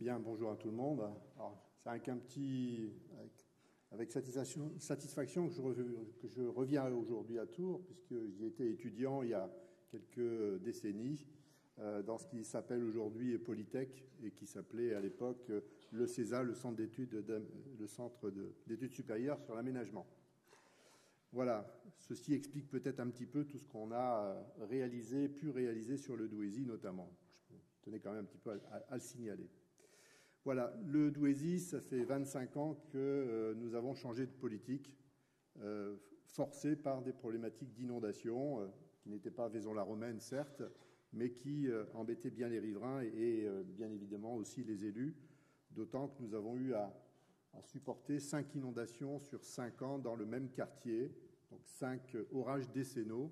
Bien, bonjour à tout le monde. C'est avec satisfaction que je reviens aujourd'hui à Tours, puisque j'y étais étudiant il y a quelques décennies, dans ce qui s'appelle aujourd'hui Polytech et qui s'appelait à l'époque le CESA, le Centre d'études supérieures sur l'aménagement. Voilà, ceci explique peut-être un petit peu tout ce qu'on a pu réaliser sur le Douaisis notamment. Je tenais quand même un petit peu à le signaler. Voilà, le Douaisis, ça fait 25 ans que nous avons changé de politique, forcés par des problématiques d'inondation, qui n'étaient pas Vaison-la-Romaine, certes, mais qui embêtaient bien les riverains et bien évidemment aussi les élus, d'autant que nous avons eu à supporter 5 inondations sur 5 ans dans le même quartier, donc 5 orages décennaux,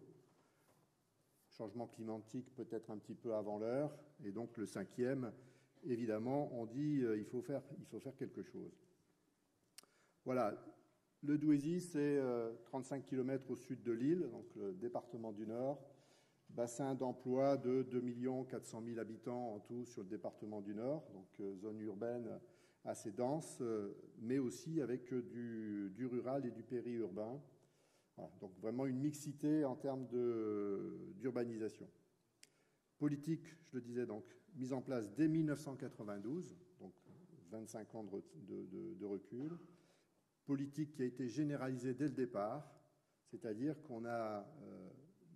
changement climatique peut-être un petit peu avant l'heure, et donc le 5e, évidemment, on dit il faut faire quelque chose. Voilà, le Douaisis, c'est 35 km au sud de l'île, donc le département du Nord, bassin d'emploi de 2 400 000 habitants en tout sur le département du Nord, donc zone urbaine assez dense, mais aussi avec du rural et du périurbain. Voilà, donc vraiment une mixité en termes d'urbanisation. Politique, je le disais donc, mise en place dès 1992, donc 25 ans de recul. Politique qui a été généralisée dès le départ, c'est-à-dire qu'on a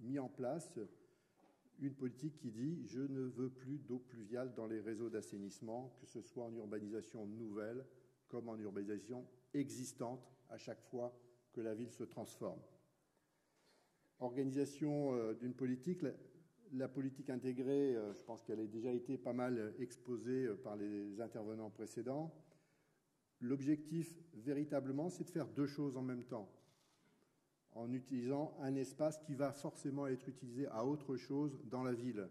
mis en place une politique qui dit « je ne veux plus d'eau pluviale dans les réseaux d'assainissement, que ce soit en urbanisation nouvelle comme en urbanisation existante à chaque fois que la ville se transforme ». Organisation d'une politique. La politique intégrée, je pense qu'elle a déjà été pas mal exposée par les intervenants précédents. L'objectif, véritablement, c'est de faire deux choses en même temps, en utilisant un espace qui va forcément être utilisé à autre chose dans la ville.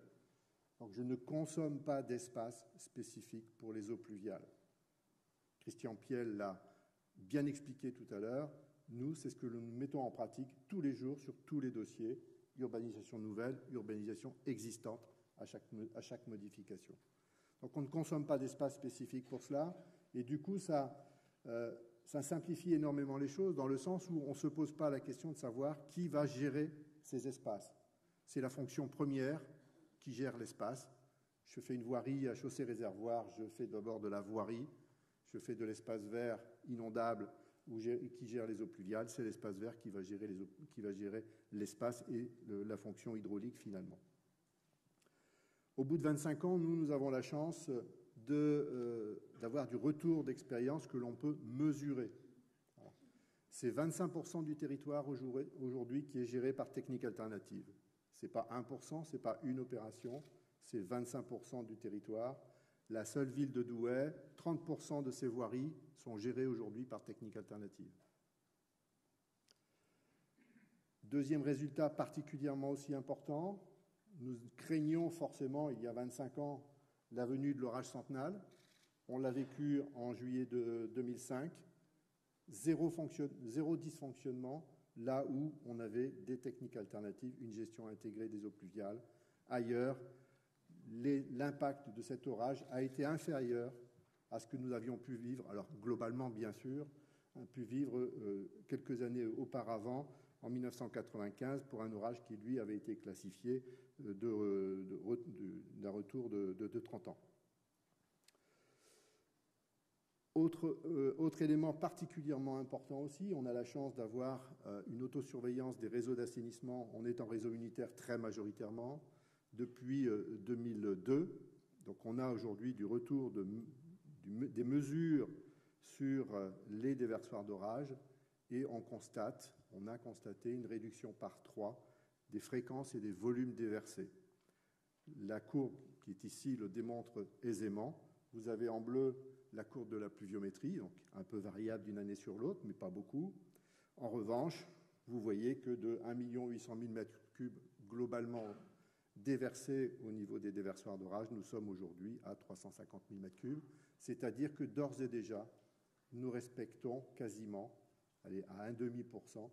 Donc, je ne consomme pas d'espace spécifique pour les eaux pluviales. Christian Piel l'a bien expliqué tout à l'heure. Nous, c'est ce que nous mettons en pratique tous les jours sur tous les dossiers. Urbanisation nouvelle, urbanisation existante à chaque modification. Donc on ne consomme pas d'espace spécifique pour cela, et du coup ça simplifie énormément les choses dans le sens où on ne se pose pas la question de savoir qui va gérer ces espaces. C'est la fonction première qui gère l'espace. Je fais une voirie à chaussée-réservoir, je fais d'abord de la voirie, je fais de l'espace vert inondable, qui gère les eaux pluviales, c'est l'espace vert qui va gérer l'espace et la fonction hydraulique finalement. Au bout de 25 ans, nous avons la chance d'avoir du retour d'expérience que l'on peut mesurer. Voilà. C'est 25% du territoire aujourd'hui qui est géré par technique alternative. Ce n'est pas 1%, ce n'est pas une opération, c'est 25% du territoire. La seule ville de Douai, 30% de ses voiries sont gérées aujourd'hui par technique alternative. Deuxième résultat particulièrement aussi important, nous craignions forcément, il y a 25 ans, la venue de l'orage centenal. On l'a vécu en juillet 2005. Zéro dysfonctionnement, là où on avait des techniques alternatives, une gestion intégrée des eaux pluviales. Ailleurs, l'impact de cet orage a été inférieur à ce que nous avions pu vivre, alors globalement bien sûr, pu vivre quelques années auparavant, en 1995, pour un orage qui, lui, avait été classifié d'un retour de 30 ans. Autre élément particulièrement important aussi, on a la chance d'avoir une autosurveillance des réseaux d'assainissement. On est en réseau unitaire très majoritairement depuis 2002. Donc on a aujourd'hui du retour des mesures sur les déversoirs d'orage et on a constaté une réduction par 3 des fréquences et des volumes déversés. La courbe qui est ici le démontre aisément. Vous avez en bleu la courbe de la pluviométrie, donc un peu variable d'une année sur l'autre, mais pas beaucoup. En revanche, vous voyez que de 1 800 000 m3 globalement déversés au niveau des déversoirs d'orage, nous sommes aujourd'hui à 350 000 m3, c'est-à-dire que d'ores et déjà, nous respectons quasiment, à 1,5%,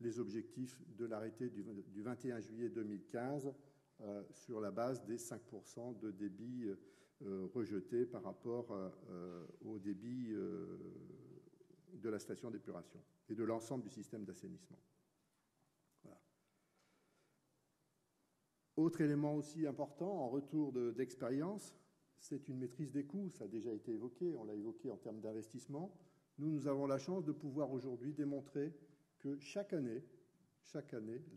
les objectifs de l'arrêté du 21 juillet 2015 sur la base des 5% de débit rejeté par rapport au débit de la station d'épuration et de l'ensemble du système d'assainissement. Voilà. Autre élément aussi important en retour d'expérience, c'est une maîtrise des coûts. Ça a déjà été évoqué, on l'a évoqué en termes d'investissement. Nous avons la chance de pouvoir aujourd'hui démontrer que chaque année,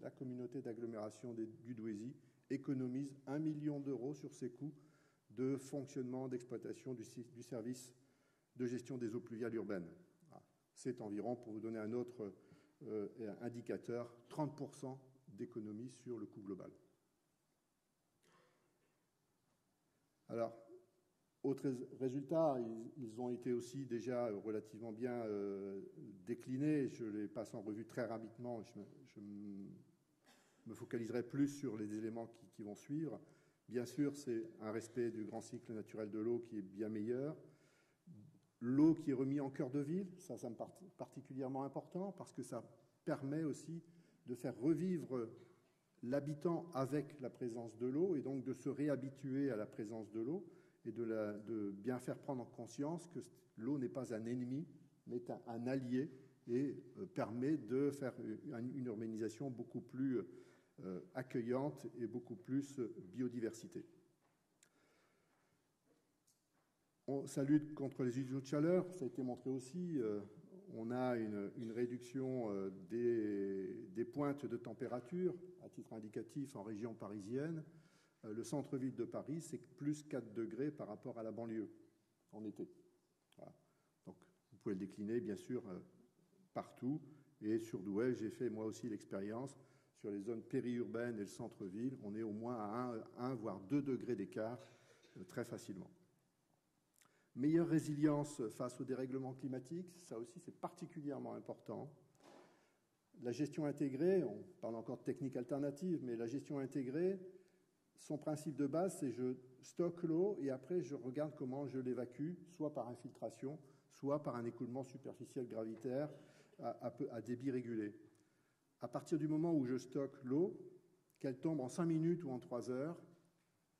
la communauté d'agglomération du Douaisis économise 1 million d'euros sur ses coûts de fonctionnement, d'exploitation du service de gestion des eaux pluviales urbaines. C'est environ, pour vous donner un autre indicateur, 30% d'économie sur le coût global. Alors, autres résultats, ils ont été aussi déjà relativement bien déclinés. Je les passe en revue très rapidement. Je me focaliserai plus sur les éléments qui vont suivre. Bien sûr, c'est un respect du grand cycle naturel de l'eau qui est bien meilleur. L'eau qui est remise en cœur de ville, ça me paraît particulièrement important parce que ça permet aussi de faire revivre l'habitant avec la présence de l'eau et donc de se réhabituer à la présence de l'eau et de bien faire prendre conscience que l'eau n'est pas un ennemi, mais un allié et permet de faire une urbanisation beaucoup plus accueillante et beaucoup plus biodiversité. Ça lutte contre les îlots de chaleur, ça a été montré aussi. On a une réduction des pointes de température, à titre indicatif, en région parisienne. Le centre-ville de Paris, c'est plus 4 degrés par rapport à la banlieue en été. Voilà. Donc, vous pouvez le décliner, bien sûr, partout. Et sur Douai, j'ai fait moi aussi l'expérience. Sur les zones périurbaines et le centre-ville, on est au moins à 1 voire 2 degrés d'écart très facilement. Meilleure résilience face au dérèglement climatique, ça aussi c'est particulièrement important. La gestion intégrée, on parle encore de techniques alternatives, mais la gestion intégrée, son principe de base, c'est je stocke l'eau et après je regarde comment je l'évacue, soit par infiltration, soit par un écoulement superficiel gravitaire à débit régulé. À partir du moment où je stocke l'eau, qu'elle tombe en 5 minutes ou en 3 heures,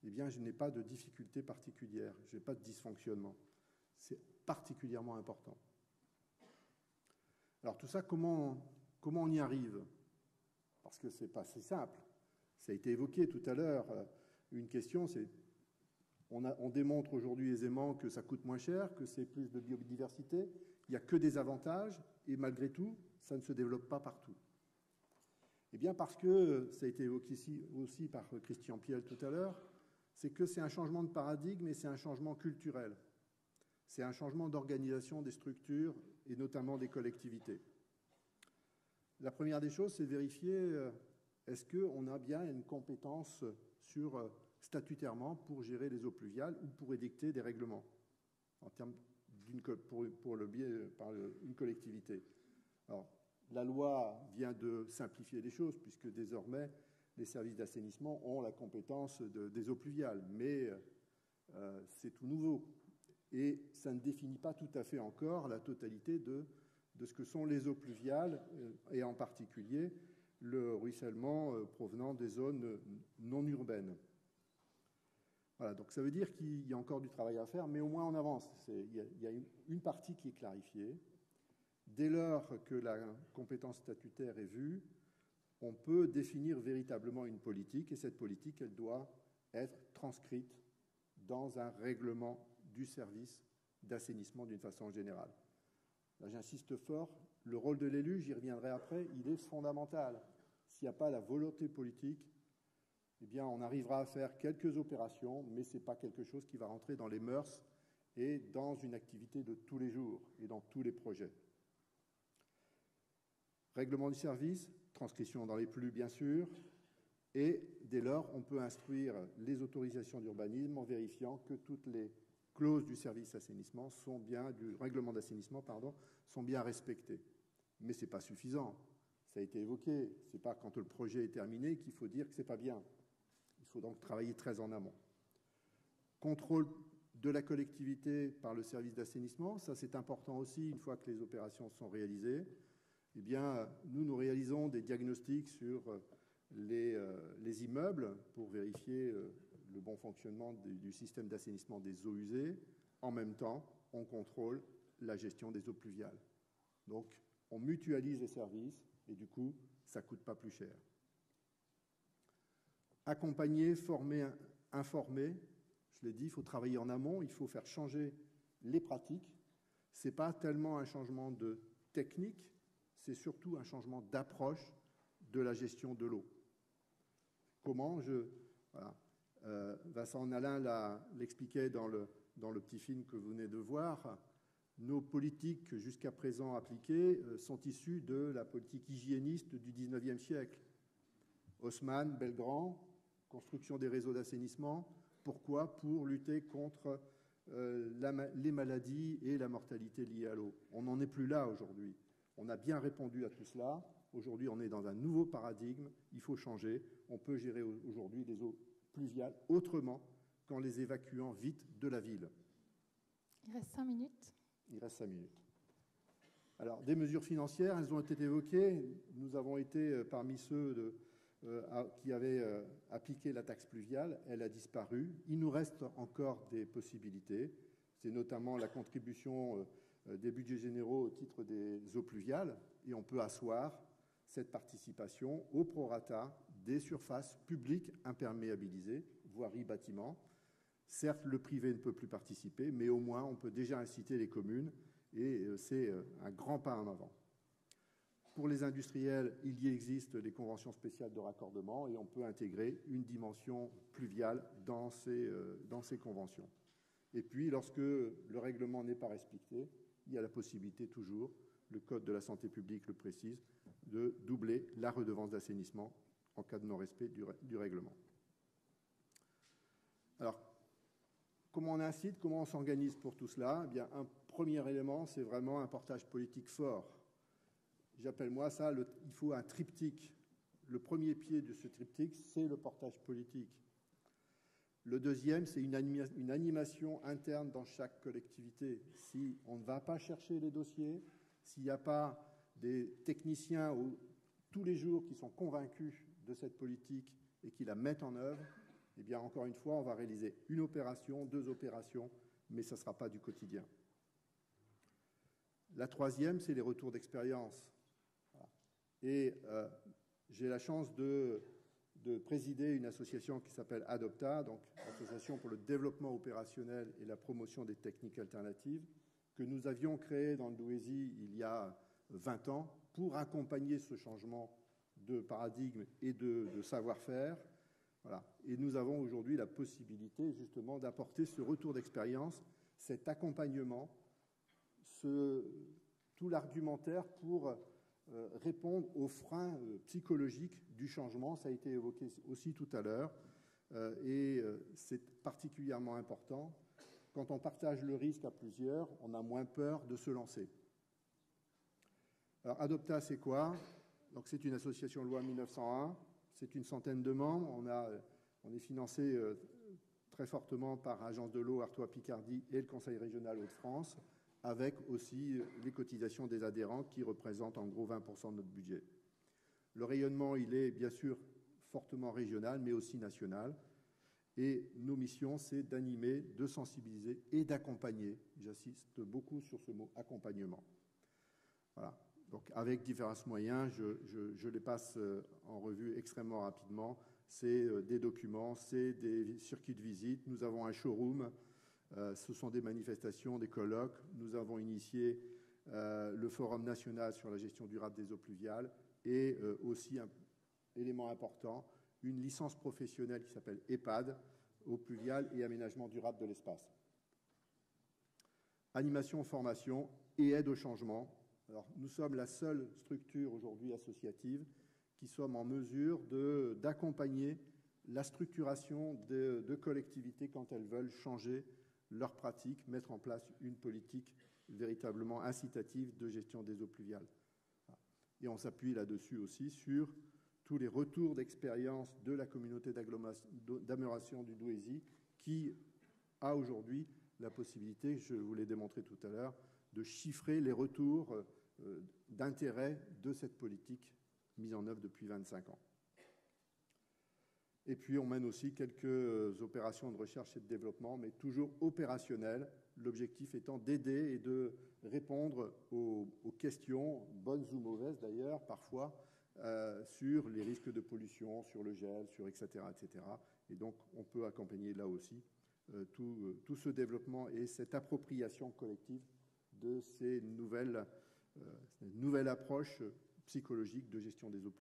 eh bien, je n'ai pas de difficulté particulière, je n'ai pas de dysfonctionnement. C'est particulièrement important. Alors tout ça, comment on y arrive? Parce que ce n'est pas si simple. Ça a été évoqué tout à l'heure. Une question, c'est on démontre aujourd'hui aisément que ça coûte moins cher, que c'est plus de biodiversité. Il n'y a que des avantages et malgré tout, ça ne se développe pas partout. Eh bien parce que, ça a été évoqué ici aussi par Christian Piel tout à l'heure, c'est que c'est un changement de paradigme et c'est un changement culturel. C'est un changement d'organisation des structures et notamment des collectivités. La première des choses, c'est de vérifier est-ce qu'on a bien une compétence statutairement pour gérer les eaux pluviales ou pour édicter des règlements en termes pour le biais par une collectivité. Alors, la loi vient de simplifier les choses puisque désormais les services d'assainissement ont la compétence des eaux pluviales, mais c'est tout nouveau. Et ça ne définit pas tout à fait encore la totalité de ce que sont les eaux pluviales, et en particulier le ruissellement provenant des zones non urbaines. Voilà, donc ça veut dire qu'il y a encore du travail à faire, mais au moins on avance. Il y a une partie qui est clarifiée. Dès lors que la compétence statutaire est vue, on peut définir véritablement une politique, et cette politique, elle doit être transcrite dans un règlement du service d'assainissement d'une façon générale. Là, j'insiste fort, le rôle de l'élu, j'y reviendrai après, il est fondamental. S'il n'y a pas la volonté politique, eh bien, on arrivera à faire quelques opérations, mais ce n'est pas quelque chose qui va rentrer dans les mœurs et dans une activité de tous les jours et dans tous les projets. Règlement du service, transcription dans les PLU, bien sûr, et dès lors, on peut instruire les autorisations d'urbanisme en vérifiant que toutes les clauses du service assainissement sont bien, du règlement d'assainissement, pardon, sont bien respectées. Mais ce n'est pas suffisant. Ça a été évoqué. Ce n'est pas quand le projet est terminé qu'il faut dire que ce n'est pas bien. Il faut donc travailler très en amont. Contrôle de la collectivité par le service d'assainissement, ça c'est important aussi une fois que les opérations sont réalisées. Eh bien, nous réalisons des diagnostics sur les immeubles pour vérifier le bon fonctionnement du système d'assainissement des eaux usées. En même temps, on contrôle la gestion des eaux pluviales. Donc, on mutualise les services et du coup, ça ne coûte pas plus cher. Accompagner, former, informer, je l'ai dit, il faut travailler en amont, il faut faire changer les pratiques. Ce n'est pas tellement un changement de technique, c'est surtout un changement d'approche de la gestion de l'eau. Comment voilà. Vincent Nalin l'expliquait dans le petit film que vous venez de voir. Nos politiques jusqu'à présent appliquées sont issues de la politique hygiéniste du XIXe siècle. Haussmann, Belgrand, construction des réseaux d'assainissement. Pourquoi? Pour lutter contre les maladies et la mortalité liées à l'eau. On n'en est plus là aujourd'hui. On a bien répondu à tout cela. Aujourd'hui, on est dans un nouveau paradigme. Il faut changer. On peut gérer aujourd'hui les eaux pluviales autrement qu'en les évacuant vite de la ville. Il reste 5 minutes. Il reste 5 minutes. Alors, des mesures financières, elles ont été évoquées. Nous avons été parmi ceux qui avaient appliqué la taxe pluviale. Elle a disparu. Il nous reste encore des possibilités. C'est notamment la contribution des budgets généraux au titre des eaux pluviales. Et on peut asseoir cette participation au prorata des surfaces publiques imperméabilisées, voirie, bâtiments. Certes, le privé ne peut plus participer, mais au moins, on peut déjà inciter les communes, et c'est un grand pas en avant. Pour les industriels, il y existe des conventions spéciales de raccordement, et on peut intégrer une dimension pluviale dans ces conventions. Et puis, lorsque le règlement n'est pas respecté, il y a la possibilité toujours, le Code de la santé publique le précise, de doubler la redevance d'assainissement en cas de non-respect du règlement. Alors, comment on incite, comment on s'organise pour tout cela? Eh bien, un premier élément, c'est vraiment un portage politique fort. J'appelle moi ça, il faut un triptyque. Le premier pied de ce triptyque, c'est le portage politique. Le deuxième, c'est une animation interne dans chaque collectivité. Si on ne va pas chercher les dossiers, s'il n'y a pas des techniciens tous les jours qui sont convaincus de cette politique et qui la mettent en œuvre, eh bien, encore une fois, on va réaliser une opération, 2 opérations, mais ça ne sera pas du quotidien. La troisième, c'est les retours d'expérience. Et j'ai la chance de présider une association qui s'appelle Adopta, donc Association pour le développement opérationnel et la promotion des techniques alternatives, que nous avions créée dans le Douaisis il y a 20 ans pour accompagner ce changement de paradigme et de savoir-faire. Voilà. Et nous avons aujourd'hui la possibilité justement d'apporter ce retour d'expérience, cet accompagnement, tout l'argumentaire pour répondre aux freins psychologiques du changement. Ça a été évoqué aussi tout à l'heure et c'est particulièrement important. Quand on partage le risque à plusieurs, on a moins peur de se lancer. Alors, Adopta, c'est quoi? Donc, c'est une association loi 1901. C'est une centaine de membres. On est financé très fortement par Agence de l'eau, Artois-Picardie et le Conseil régional Hauts-de-France, avec aussi les cotisations des adhérents qui représentent en gros 20% de notre budget. Le rayonnement, il est bien sûr fortement régional, mais aussi national. Et nos missions, c'est d'animer, de sensibiliser et d'accompagner. J'insiste beaucoup sur ce mot accompagnement. Voilà. Donc, avec différents moyens, je les passe en revue extrêmement rapidement. C'est des documents, c'est des circuits de visite. Nous avons un showroom. Ce sont des manifestations, des colloques. Nous avons initié le Forum national sur la gestion durable des eaux pluviales et aussi, un élément important, une licence professionnelle qui s'appelle EHPAD, eau pluviale et aménagement durable de l'espace. Animation, formation et aide au changement. Alors, nous sommes la seule structure aujourd'hui associative qui sommes en mesure d'accompagner la structuration de collectivités quand elles veulent changer leurs pratiques, mettre en place une politique véritablement incitative de gestion des eaux pluviales. Et on s'appuie là-dessus aussi sur tous les retours d'expérience de la communauté d'agglomération du Douaisis qui a aujourd'hui la possibilité, je vous l'ai démontré tout à l'heure, de chiffrer les retours d'intérêt de cette politique mise en œuvre depuis 25 ans. Et puis, on mène aussi quelques opérations de recherche et de développement, mais toujours opérationnelles, l'objectif étant d'aider et de répondre aux questions, bonnes ou mauvaises d'ailleurs, parfois, sur les risques de pollution, sur le gel, sur etc., etc. Et donc, on peut accompagner là aussi tout ce développement et cette appropriation collective de ces nouvelles approches psychologiques de gestion des eaux.